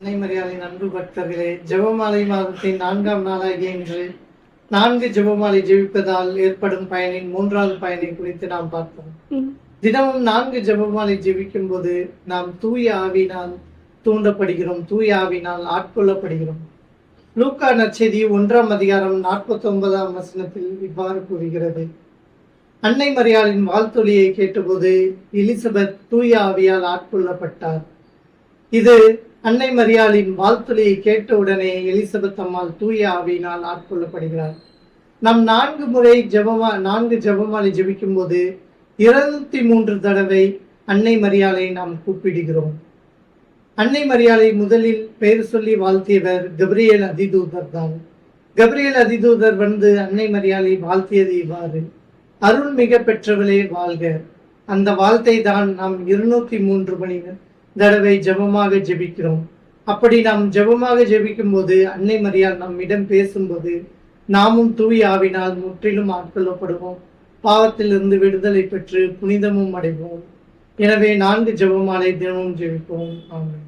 அன்னை மரியாதையின் அன்பு பக்தர்களே, ஜெபமாலை மாதத்தின் 4ஆம் நாளாகிய இன்று 4 ஜெபமாலை ஜெபிப்பதால் ஏற்படும் பயனின் 3வது பயனை குறித்து நாம் பார்த்தோம். தினமும் 4 ஜெபமாலை ஜெபிக்கும் போது நாம் தூய ஆவியினால் தூண்டப்படுகிறோம், தூய ஆவியினால் ஆட்கொள்ளப்படுகிறோம். லூக்கா நற்செய்தி 1ஆம் அதிகாரம் 49ஆம் வசனத்தில் இவ்வாறு கூறுகிறது: அன்னை மரியாளின் வாழ்த்தொலியை கேட்டபோது எலிசபெத் தூய ஆவியால் ஆட்கொள்ளப்பட்டார். இது அன்னை மரியாளின் வாழ்த்தொலியை கேட்டவுடனே எலிசபெத் அம்மாள் தூய ஆவியினால் ஆட்கொள்ளப்படுகிறார். நாம் 4 ஜெபமாலை ஜெபிக்கும் போது 203 தடவை அன்னை மரியாளை நாம் கூப்பிடுகிறோம். அன்னை மரியாளை முதலில் பெயர் சொல்லி வாழ்த்தியவர் கபிரியேல் அதிதூதர் தான். கபிரியேல் அதிதூதர் வந்து அன்னை மரியாளை வாழ்த்தியது இவ்வாறு: அருள் மிக பெற்றவளே வாழ்க. அந்த வாழ்த்தை தான் நாம் 203 தடவை ஜெபமாக ஜெபிக்கிறோம். அப்படி நாம் ஜெபமாக ஜெபிக்கும் போது அன்னை மரியாள் நம்மிடம் பேசும்போது நாமும் தூய ஆவினால் முற்றிலும் ஆட்கொள்ளப்படுவோம், பாவத்திலிருந்து விடுதலை பெற்று புனிதமும் அடைவோம். எனவே 4 ஜெபமாலை தினமும் ஜெபிப்போம். ஆமென்.